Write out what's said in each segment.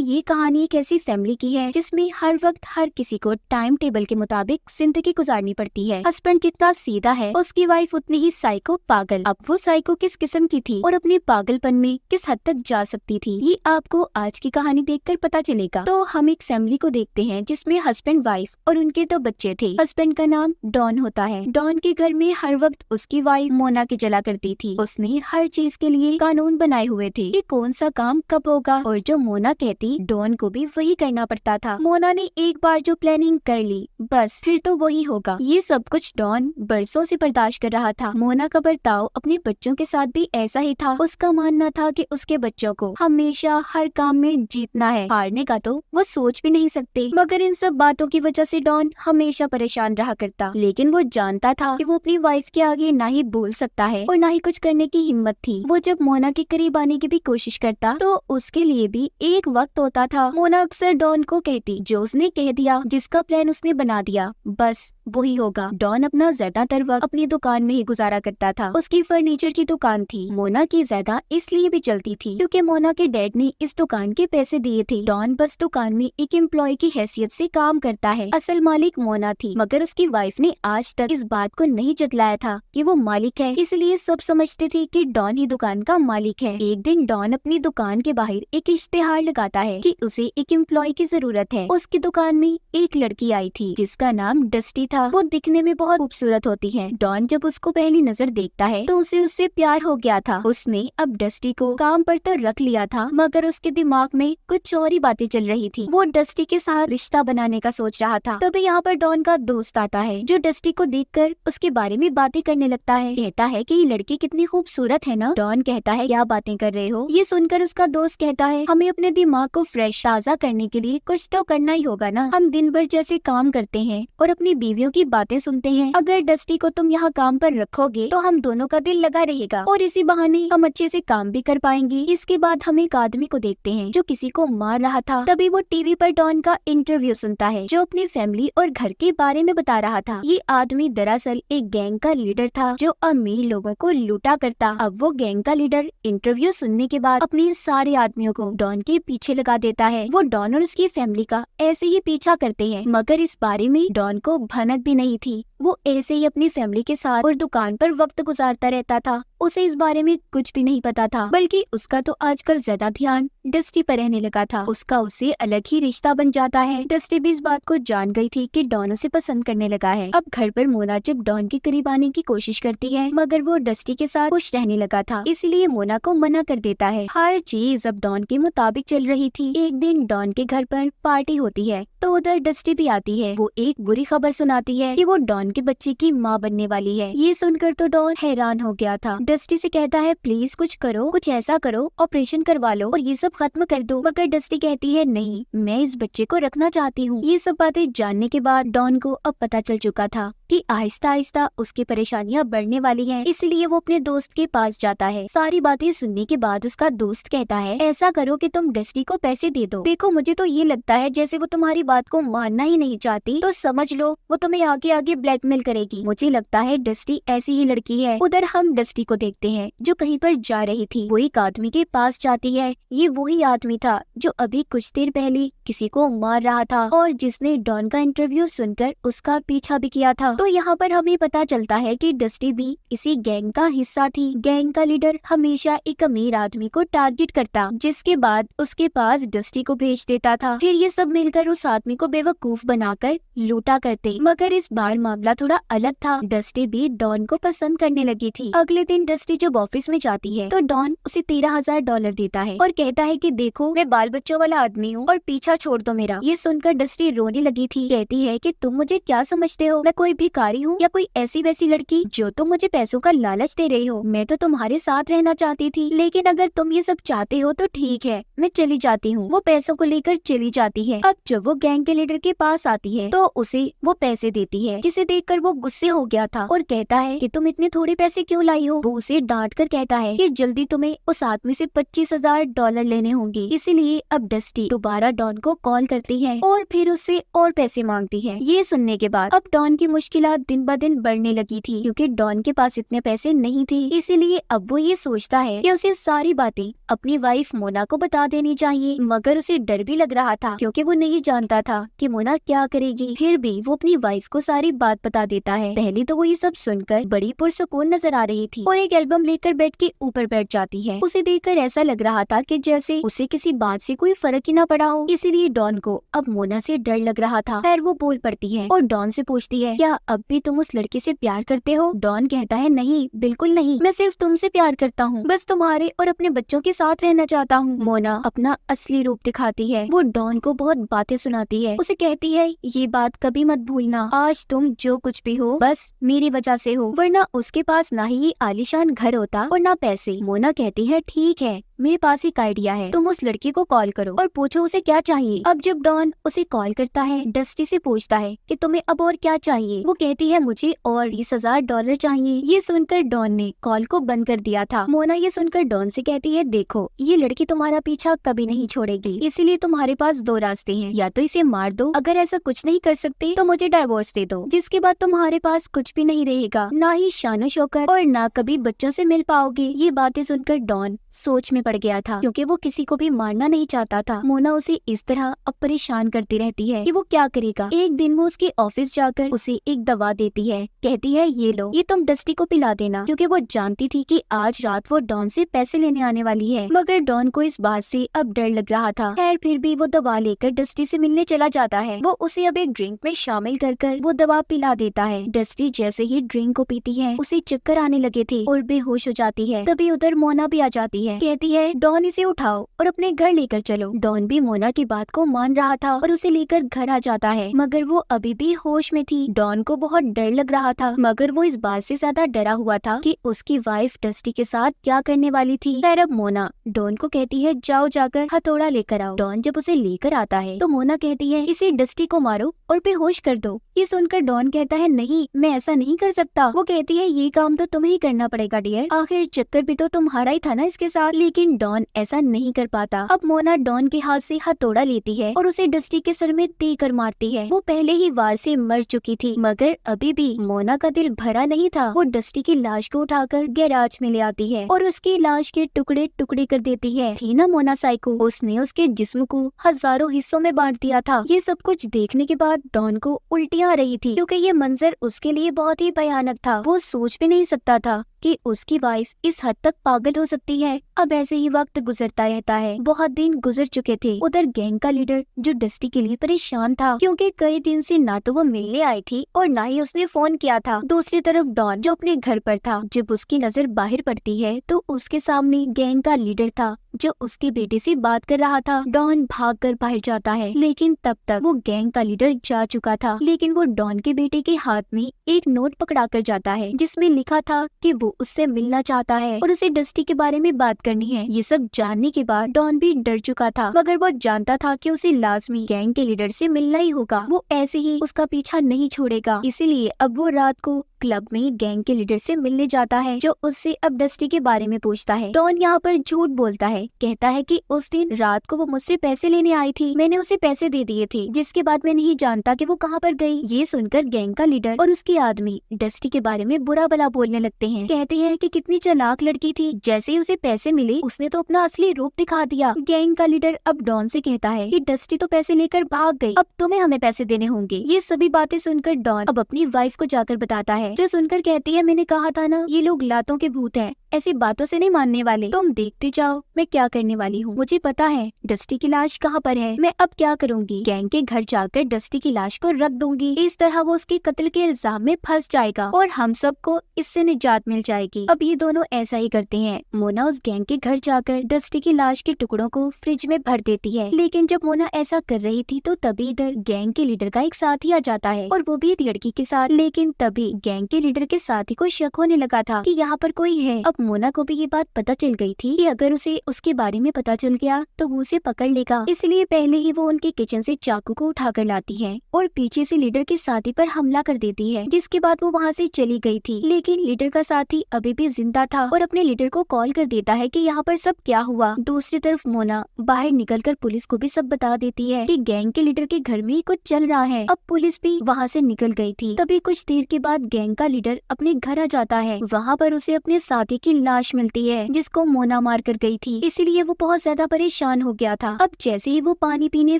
ये कहानी एक ऐसी फैमिली की है जिसमें हर वक्त हर किसी को टाइम टेबल के मुताबिक जिंदगी गुजारनी पड़ती है। हस्बैंड जितना सीधा है उसकी वाइफ उतनी ही साइको पागल। अब वो साइको किस किस्म की थी और अपने पागलपन में किस हद तक जा सकती थी, ये आपको आज की कहानी देखकर पता चलेगा। तो हम एक फैमिली को देखते हैं जिसमें हस्बैंड, वाइफ और उनके 2 बच्चे थे। हस्बैंड का नाम डॉन होता है। डॉन के घर में हर वक्त उसकी वाइफ मोना के जला करती थी। उसने हर चीज के लिए कानून बनाए हुए थे कि कौन सा काम कब होगा, और जो मोना कहती डॉन को भी वही करना पड़ता था। मोना ने एक बार जो प्लानिंग कर ली बस फिर तो वही होगा। ये सब कुछ डॉन बरसों से बर्दाश्त कर रहा था। मोना का बर्ताव अपने बच्चों के साथ भी ऐसा ही था। उसका मानना था कि उसके बच्चों को हमेशा हर काम में जीतना है, हारने का तो वो सोच भी नहीं सकते। मगर इन सब बातों की वजह से डॉन हमेशा परेशान रहा करता। लेकिन वो जानता था कि वो अपनी वाइफ के आगे ना ही बोल सकता है और ना ही कुछ करने की हिम्मत थी। वो जब मोना के करीब आने की भी कोशिश करता तो उसके लिए भी एक वक्त होता था। मोना अक्सर डॉन को कहती, जो उसने कह दिया, जिसका प्लान उसने बना दिया, बस वही होगा। डॉन अपना ज्यादातर वक्त अपनी दुकान में ही गुजारा करता था। उसकी फर्नीचर की दुकान थी। मोना की ज्यादा इसलिए भी चलती थी क्योंकि मोना के डैड ने इस दुकान के पैसे दिए थे। डॉन बस दुकान में एक एम्प्लॉय की हैसियत से काम करता है। असल मालिक मोना थी, मगर उसकी वाइफ ने आज तक इस बात को नहीं जतलाया था कि वो मालिक है, इसलिए सब समझते थे कि डॉन ही दुकान का मालिक है। एक दिन डॉन अपनी दुकान के बाहर एक इश्तेहार लगाता है कि उसे एक एम्प्लॉय की जरूरत है। उसकी दुकान में एक लड़की आई थी जिसका नाम डस्टी था। वो दिखने में बहुत खूबसूरत होती है। डॉन जब उसको पहली नजर देखता है तो उसे उससे प्यार हो गया था। उसने अब डस्टी को काम पर तो रख लिया था, मगर उसके दिमाग में कुछ और ही बातें चल रही थी। वो डस्टी के साथ रिश्ता बनाने का सोच रहा था। तभी यहाँ पर डॉन का दोस्त आता है जो डस्टी को देखकर उसके बारे में बातें करने लगता है। कहता है कि ये लड़की कितनी खूबसूरत है ना। डॉन कहता है, क्या बातें कर रहे हो। ये सुनकर उसका दोस्त कहता है, हमें अपने दिमाग को फ्रेश ताजा करने के लिए कुछ तो करना ही होगा ना। हम दिन भर जैसे काम करते हैं और अपनी बीवियों की बातें सुनते हैं, अगर डस्टी को तुम यहाँ काम पर रखोगे तो हम दोनों का दिल लगा रहेगा और इसी बहाने हम अच्छे से काम भी कर पाएंगे। इसके बाद हम एक आदमी को देखते हैं जो किसी को मार रहा था। तभी वो टीवी पर डॉन का इंटरव्यू सुनता है जो अपनी फैमिली और घर के बारे में बता रहा था। ये आदमी दरअसल एक गैंग का लीडर था जो अमीर लोगों को लूटा करता। अब वो गैंग का लीडर इंटरव्यू सुनने के बाद अपने सारे आदमियों को डॉन के पीछे लगा देता है। वो डॉन और उसकी फैमिली का ऐसे ही पीछा करते हैं, मगर इस बारे में डॉन को भनक भी नहीं थी। वो ऐसे ही अपनी फैमिली के साथ और दुकान पर वक्त गुजारता रहता था। उसे इस बारे में कुछ भी नहीं पता था, बल्कि उसका तो आजकल ज्यादा ध्यान डस्टी पर रहने लगा था। उसका उससे अलग ही रिश्ता बन जाता है। डस्टी भी इस बात को जान गई थी कि डॉन उसे पसंद करने लगा है। अब घर पर मोना जब डॉन के करीब आने की कोशिश करती है, मगर वो डस्टी के साथ खुश रहने लगा था, इसलिए मोना को मना कर देता है। हर चीज अब डॉन के मुताबिक चल रही थी। एक दिन डॉन के घर पर पार्टी होती है तो उधर डस्टी भी आती है। वो एक बुरी खबर सुनाती है कि वो डॉन के बच्चे की माँ बनने वाली है। ये सुनकर तो डॉन हैरान हो गया था। डस्टी से कहता है, प्लीज कुछ करो, कुछ ऐसा करो, ऑपरेशन करवा लो और ये सब खत्म कर दो। मगर डस्टी कहती है, नहीं, मैं इस बच्चे को रखना चाहती हूँ। ये सब बातें जानने के बाद डॉन को अब पता चल चुका था कि आहिस्ता आहिस्ता उसकी परेशानियां बढ़ने वाली हैं, इसलिए वो अपने दोस्त के पास जाता है। सारी बातें सुनने के बाद उसका दोस्त कहता है, ऐसा करो कि तुम डस्टी को पैसे दे दो। देखो, मुझे तो ये लगता है जैसे वो तुम्हारी बात को मानना ही नहीं चाहती, तो समझ लो वो तुम्हें आगे आगे ब्लैकमेल करेगी। मुझे लगता है डस्टी ऐसी ही लड़की है। उधर हम डस्टी को देखते हैं जो कहीं पर जा रही थी। वो एक आदमी के पास जाती है। ये वही आदमी था जो अभी कुछ देर पहले किसी को मार रहा था और जिसने डॉन का इंटरव्यू सुनकर उसका पीछा भी किया था। तो यहाँ पर हमें पता चलता है कि डस्टी भी इसी गैंग का हिस्सा थी। गैंग का लीडर हमेशा एक अमीर आदमी को टारगेट करता, जिसके बाद उसके पास डस्टी को भेज देता था। फिर ये सब मिलकर उस आदमी को बेवकूफ बनाकर लूटा करते। मगर इस बार मामला थोड़ा अलग था। डस्टी भी डॉन को पसंद करने लगी थी। अगले दिन डस्टी जब ऑफिस में जाती है तो डॉन उसे $13,000 देता है और कहता है कि देखो, मैं बाल बच्चों वाला आदमी हूँ और पीछा छोड़ दो मेरा। ये सुनकर डस्टी रोने लगी थी। कहती है कि तुम मुझे क्या समझते हो, मैं कोई भिखारी हूँ या कोई ऐसी वैसी लड़की जो तुम मुझे पैसों का लालच दे रही हो। मैं तो तुम्हारे साथ रहना चाहती थी, लेकिन अगर तुम ये सब चाहते हो तो ठीक है, मैं चली जाती हूँ। वो पैसों को लेकर चली जाती है। अब जब वो गैंग के लीडर के पास आती है तो उसे वो पैसे देती है, जिसे देखकर वो गुस्से हो गया था और कहता है कि तुम इतने थोड़े पैसे क्यों लाई हो। वो उसे डांट कर कहता है कि जल्दी तुम्हें उस आदमी से $25,000 लेने होंगे। इसीलिए अब डस्टी दोबारा डॉन को कॉल करती है और फिर उससे और पैसे मांगती है। ये सुनने के बाद अब डॉन की मुश्किलात दिन ब दिन बढ़ने लगी थी, क्योंकि डॉन के पास इतने पैसे नहीं थे। इसीलिए अब वो ये सोचता है कि उसे सारी बातें अपनी वाइफ मोना को बता देनी चाहिए, मगर उसे डर भी लग रहा था क्योंकि वो नहीं जानता था कि मोना क्या करेगी। फिर भी वो अपनी वाइफ को सारी बात बता देता है। पहले तो वो ये सब सुनकर बड़ी पुरसुकून नजर आ रही थी और एक एल्बम लेकर बेड के ऊपर बैठ जाती है। उसे देखकर ऐसा लग रहा था कि जैसे उसे किसी बात से कोई फर्क ही ना पड़ा हो। इसीलिए डॉन को अब मोना से डर लग रहा था। खैर वो बोल पड़ती है और डॉन से पूछती है, क्या अब भी तुम उस लड़के से प्यार करते हो? डॉन कहता है, नहीं, बिल्कुल नहीं, मैं सिर्फ तुमसे प्यार करता हूँ, बस तुम्हारे और अपने बच्चों के साथ रहना चाहता हूँ। मोना अपना असली रूप दिखाती है। वो डॉन को बहुत बातें सुनाती है। उसे कहती है, ये बात कभी मत भूलना, आज तुम जो कुछ भी हो बस मेरी वजह से हो, वरना उसके पास ना ही ये आलीशान घर होता और ना पैसे। मोना कहती है, ठीक है, मेरे पास एक आइडिया है, तुम उस लड़की को कॉल करो और पूछो उसे क्या चाहिए। अब जब डॉन उसे कॉल करता है, डस्टी से पूछता है कि तुम्हें अब और क्या चाहिए। वो कहती है, मुझे और $20,000 चाहिए। ये सुनकर डॉन ने कॉल को बंद कर दिया था। मोना ये सुनकर डॉन से कहती है, देखो ये लड़की तुम्हारा पीछा कभी नहीं छोड़ेगी, इसीलिए तुम्हारे पास दो रास्ते हैं, या तो इसे मार दो, अगर ऐसा कुछ नहीं कर सकते तो मुझे डाइवोर्स दे दो, जिसके बाद तुम्हारे पास कुछ भी नहीं रहेगा, ना ही शानो शौकत और ना कभी बच्चों से मिल पाओगे। ये बातें सुनकर डॉन सोच में पड़ गया था, क्योंकि वो किसी को भी मारना नहीं चाहता था। मोना उसे इस तरह अब परेशान करती रहती है कि वो क्या करेगा। एक दिन वो उसके ऑफिस जाकर उसे एक दवा देती है। कहती है, ये लो, ये तुम डस्टी को पिला देना, क्योंकि वो जानती थी कि आज रात वो डॉन से पैसे लेने आने वाली है। मगर डॉन को इस बात से अब डर लग रहा था। खैर फिर भी वो दवा लेकर डस्टी से मिलने चला जाता है। वो उसे अब एक ड्रिंक में शामिल कर वो दवा पिला देता है। डस्टी जैसे ही ड्रिंक को पीती है, उसे चक्कर आने लगे थे और बेहोश हो जाती है। तभी उधर मोना भी आ जाती है। कहती है, डॉन इसे उठाओ और अपने घर लेकर चलो। डॉन भी मोना की बात को मान रहा था और उसे लेकर घर आ जाता है, मगर वो अभी भी होश में थी। डॉन को बहुत डर लग रहा था, मगर वो इस बात से ज्यादा डरा हुआ था कि उसकी वाइफ डस्टी के साथ क्या करने वाली थी। खैर अब मोना डॉन को कहती है, जाओ जाकर हथौड़ा लेकर आओ। डॉन जब उसे लेकर आता है तो मोना कहती है, इसे डस्टी को मारो और बेहोश कर दो। ये सुनकर डॉन कहता है, नहीं, मैं ऐसा नहीं कर सकता। वो कहती है, ये काम तो तुम्हें ही करना पड़ेगा डियर, आखिर चक्कर भी तो तुम्हारा ही था ना इसके साथ। लेकिन डॉन ऐसा नहीं कर पाता। अब मोना डॉन के हाथ से हथौड़ा लेती है और उसे डस्टी के सर में देकर मारती है। वो पहले ही वार से मर चुकी थी, मगर अभी भी मोना का दिल भरा नहीं था। वो डस्टी की लाश को उठाकर गैराज में ले आती है और उसकी लाश के टुकड़े टुकड़े कर देती है। थी ना मोना साइको, उसने उसके जिस्म को हजारों हिस्सों में बांट दिया था। ये सब कुछ देखने के बाद डॉन को उल्टियाँ आ रही थी, क्योंकि ये मंजर उसके लिए बहुत ही भयानक था। वो सोच भी नहीं सकता था कि उसकी वाइफ इस हद तक पागल हो सकती है। अब ऐसे ही वक्त गुजरता रहता है। बहुत दिन गुजर चुके थे। उधर गैंग का लीडर जो डस्टी के लिए परेशान था, क्योंकि कई दिन से ना तो वो मिलने आई थी और ना ही उसने फोन किया था। दूसरी तरफ डॉन जो अपने घर पर था, जब उसकी नजर बाहर पड़ती है तो उसके सामने गैंग का लीडर था जो उसके बेटे से बात कर रहा था। डॉन भागकर बाहर जाता है, लेकिन तब तक वो गैंग का लीडर जा चुका था। लेकिन वो डॉन के बेटे के हाथ में एक नोट पकड़ा कर जाता है, जिसमें लिखा था कि वो उससे मिलना चाहता है और उसे डस्टी के बारे में बात करनी है। ये सब जानने के बाद डॉन भी डर चुका था, मगर वो जानता था कि उसे लाजमी गैंग के लीडर से मिलना ही होगा। वो ऐसे ही उसका पीछा नहीं छोड़ेगा। इसीलिए अब वो रात को क्लब में गैंग के लीडर से मिलने जाता है, जो उससे अब डस्टी के बारे में पूछता है। डॉन यहाँ पर झूठ बोलता है, कहता है कि उस दिन रात को वो मुझसे पैसे लेने आई थी, मैंने उसे पैसे दे दिए थे, जिसके बाद मैं नहीं जानता कि वो कहाँ पर गई। ये सुनकर गैंग का लीडर और उसके आदमी डस्टी के बारे में बुरा भला बोलने लगते हैं। कहते हैं कि कितनी चालाक लड़की थी, जैसे ही उसे पैसे मिले उसने तो अपना असली रूप दिखा दिया। गैंग का लीडर अब डॉन से कहता है कि डस्टी तो पैसे लेकर भाग गई, अब तुम्हें हमें पैसे देने होंगे। ये सभी बातें सुनकर डॉन अब अपनी वाइफ को जाकर बताता है, जो सुनकर कहती है, मैंने कहा था ना, ये लोग लातों के भूत हैं, ऐसी बातों से नहीं मानने वाले। तुम देखते जाओ मैं क्या करने वाली हूँ। मुझे पता है डस्टी की लाश कहाँ पर है। मैं अब क्या करूँगी, गैंग के घर जाकर डस्टी की लाश को रख दूंगी। इस तरह वो उसके कत्ल के इल्जाम में फंस जाएगा और हम सबको इससे निजात मिल जाएगी। अब ये दोनों ऐसा ही करते हैं। मोना उस गैंग के घर जाकर डस्टी की लाश के टुकड़ों को फ्रिज में भर देती है। लेकिन जब मोना ऐसा कर रही थी तो तभी इधर गैंग के लीडर का एक साथी आ जाता है, और वो भी एक लड़की के साथ। लेकिन तभी गैंग के लीडर के साथी को शक होने लगा था कि यहाँ पर कोई है। अब मोना को भी ये बात पता चल गई थी कि अगर उसे उसके बारे में पता चल गया तो वो उसे पकड़ लेगा, इसलिए पहले ही वो उनके किचन से चाकू को उठाकर लाती है और पीछे से लीडर के साथी पर हमला कर देती है, जिसके बाद वो वहाँ से चली गई थी। लेकिन लीडर का साथी अभी भी जिंदा था और अपने लीडर को कॉल कर देता है कि यहाँ पर सब क्या हुआ। दूसरी तरफ मोना बाहर निकलकर पुलिस को भी सब बता देती है कि गैंग के लीडर के घर में कुछ चल रहा है। अब पुलिस भी वहाँ से निकल गई थी। तभी कुछ देर के बाद गैंग का लीडर अपने घर आ जाता है। वहाँ पर उसे अपने साथी की लाश मिलती है जिसको मोना मार कर गई थी, इसीलिए वो बहुत ज्यादा परेशान हो गया था। अब जैसे ही वो पानी पीने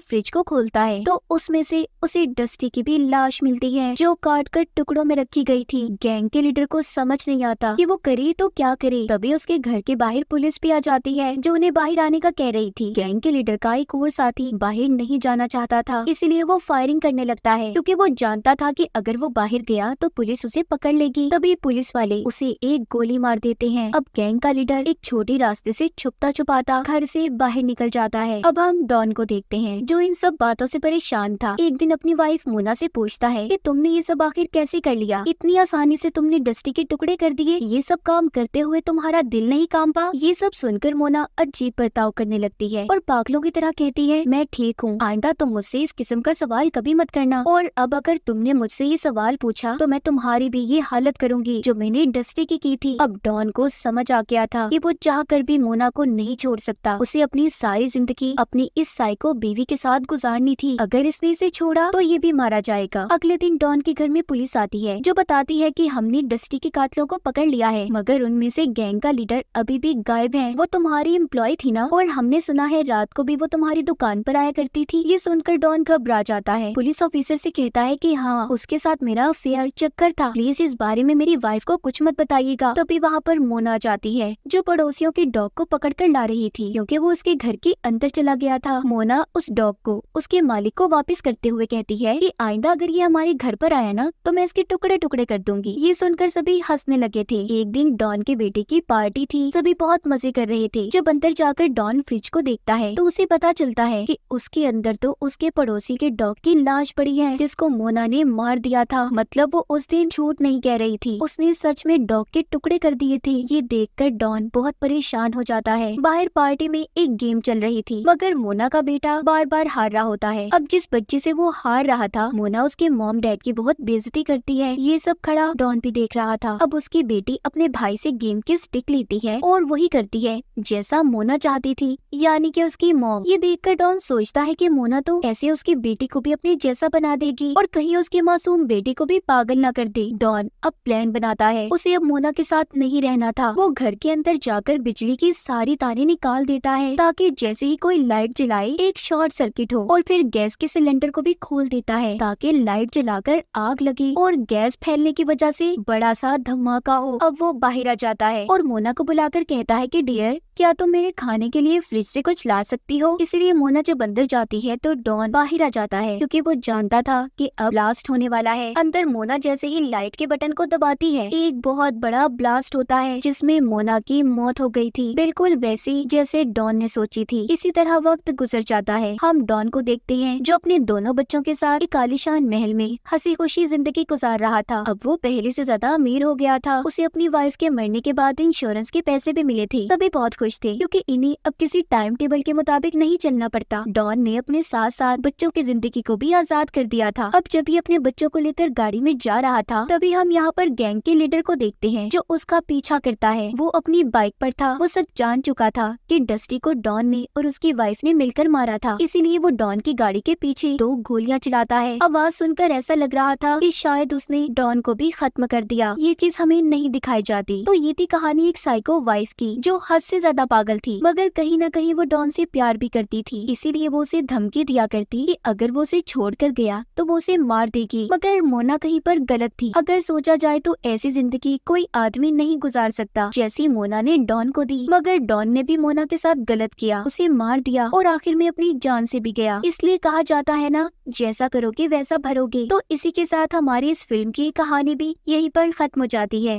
फ्रिज को खोलता है तो उसमें से उसे डस्टी की भी लाश मिलती है जो काट कर टुकड़ों में रखी गई थी। गैंग के लीडर को समझ नहीं आता कि वो करे तो क्या करे। तभी उसके घर के बाहर पुलिस भी आ जाती है जो उन्हें बाहर आने का कह रही थी। गैंग के लीडर का एक और साथी बाहर नहीं जाना चाहता था, इसलिए वो फायरिंग करने लगता है क्योंकि वो जानता था कि अगर वो बाहर गया तो पुलिस उसे पकड़ लेगी। तभी पुलिस वाले उसे एक गोली मार देते हैं। अब गैंग का लीडर एक छोटे रास्ते से छुपता छुपाता घर से बाहर निकल जाता है। अब हम डॉन को देखते हैं जो इन सब बातों से परेशान था। एक दिन अपनी वाइफ मोना से पूछता है कि तुमने ये सब आखिर कैसे कर लिया, इतनी आसानी से तुमने डस्टी के टुकड़े कर दिए, ये सब काम करते हुए तुम्हारा दिल नहीं काम पा। ये सब सुनकर मोना अजीब बर्ताव करने लगती है और पागलों की तरह कहती है मैं ठीक हूँ, आइंदा तुम मुझसे इस किस्म का सवाल कभी मत करना, और अब अगर तुमने मुझसे ये सवाल पूछा तो मैं तुम्हारी भी ये हालत करूंगी जो मैंने डस्टी की थी। अब डॉन को समझ आ गया था कि वो चाह कर भी मोना को नहीं छोड़ सकता, उसे अपनी सारी जिंदगी अपनी इस साइको बीवी के साथ गुजारनी थी। अगर इसने इसे छोड़ा तो ये भी मारा जाएगा। अगले दिन डॉन के घर में पुलिस आती है जो बताती है कि हमने डस्टी के कातिलों को पकड़ लिया है, मगर उनमें से गैंग का लीडर अभी भी गायब है। वो तुम्हारी एम्प्लॉय थी ना, और हमने सुना है रात को भी वो तुम्हारी दुकान पर आया करती थी। ये सुनकर डॉन घबरा जाता है। पुलिस ऑफिसर से कहता है कि हाँ, उसके साथ मेरा अफेयर चक्कर था, प्लीज इस बारे में मेरी वाइफ को कुछ मत बताइएगा। तभी वहाँ पर मोना जाती है जो पड़ोसियों के डॉग को पकड़ कर ला रही थी क्योंकि वो उसके घर के अंदर चला गया था। मोना उस डॉग को उसके मालिक को वापस करते हुए कहती है कि आइंदा अगर ये हमारे घर पर आया ना तो मैं इसके टुकड़े टुकड़े कर दूंगी। ये सुनकर सभी हंसने लगे थे। एक दिन डॉन के बेटे की पार्टी थी, सभी बहुत मजे कर रहे थे। जब अंदर जाकर डॉन फ्रिज को देखता है तो उसे पता चलता है कि उसके अंदर तो उसके पड़ोसी के डॉग की लाश पड़ी है जिसको मोना ने मार दिया था। मतलब वो उस दिन झूठ नहीं कह रही थी, उसने सच में डॉग के टुकड़े कर दिए थे। ये देखकर डॉन बहुत परेशान हो जाता है। बाहर पार्टी में एक गेम चल रही थी मगर मोना का बेटा बार बार हार रहा होता है। अब जिस बच्चे से वो हार रहा था मोना उसके मॉम डैड की बहुत बेइज्जती करती है। ये सब खड़ा डॉन भी देख रहा था। अब उसकी बेटी अपने भाई से गेम की स्टिक लेती है और वही करती है जैसा मोना चाहती थी, यानी कि उसकी मॉम। ये देखकर डॉन सोचता है कि मोना तो ऐसे उसकी बेटी को भी अपने जैसा बना देगी और कहीं उसके मासूम बेटी को भी पागल न कर दे। डॉन अब प्लान बनाता है, उसे अब मोना के साथ नहीं रहना था। वो घर के अंदर जाकर बिजली की सारी तारें निकाल देता है ताकि जैसे ही कोई लाइट जलाए एक शॉर्ट सर्किट हो, और फिर गैस के सिलेंडर को भी खोल देता है ताकि लाइट जलाकर आग लगे और गैस फैलने की वजह से बड़ा सा धमाका हो। अब वो बाहर आ जाता है और मोना को बुलाकर कहता है कि डियर, क्या तुम मेरे खाने के लिए फ्रिज से कुछ ला सकती हो। इसलिए मोना जब अंदर जाती है तो डॉन बाहर आ जाता है क्योंकि वो जानता था कि अब ब्लास्ट होने वाला है। अंदर मोना जैसे ही लाइट के बटन को दबाती है एक बहुत बड़ा ब्लास्ट होता है जिसमें मोना की मौत हो गई थी, बिल्कुल वैसी जैसे डॉन ने सोची थी। इसी तरह वक्त गुजर जाता है। हम डॉन को देखते हैं जो अपने दोनों बच्चों के साथ एक आलीशान महल में हंसी खुशी जिंदगी गुजार रहा था। अब वो पहले से ज्यादा अमीर हो गया था। उसे अपनी वाइफ के मरने के बाद इंश्योरेंस के पैसे भी मिले थे। तभी बहुत खुश थे क्योंकि इन्हें अब किसी टाइम टेबल के मुताबिक नहीं चलना पड़ता। डॉन ने अपने साथ साथ बच्चों की जिंदगी को भी आजाद कर दिया था। अब जब ये अपने बच्चों को लेकर गाड़ी में जा रहा था तभी हम यहाँ पर गैंग के लीडर को देखते हैं जो उसका पीछा करता है। वो अपनी बाइक पर था। वो सब जान चुका था कि डस्टी को डॉन ने और उसकी वाइफ ने मिलकर मारा था, इसीलिए वो डॉन की गाड़ी के पीछे 2 गोलियां चलाता है। आवाज सुनकर ऐसा लग रहा था कि शायद उसने डॉन को भी खत्म कर दिया। ये चीज हमें नहीं दिखाई जाती। तो ये थी कहानी एक साइको वाइफ की जो हद से ज्यादा पागल थी, मगर कहीं न कहीं वो डॉन से प्यार भी करती थी। इसीलिए वो उसे धमकी दिया करती कि अगर वो उसे छोड़ कर गया तो वो उसे मार देगी। मगर मोना कहीं पर गलत थी। अगर सोचा जाए तो ऐसी जिंदगी कोई आदमी नहीं गुजार सकता जैसी मोना ने डॉन को दी। मगर डॉन ने भी मोना के साथ गलत किया, उसे मार दिया और आखिर में अपनी जान से भी गया। इसलिए कहा जाता है ना, जैसा करोगे वैसा भरोगे। तो इसी के साथ हमारी इस फिल्म की कहानी भी यहीं पर खत्म हो जाती है।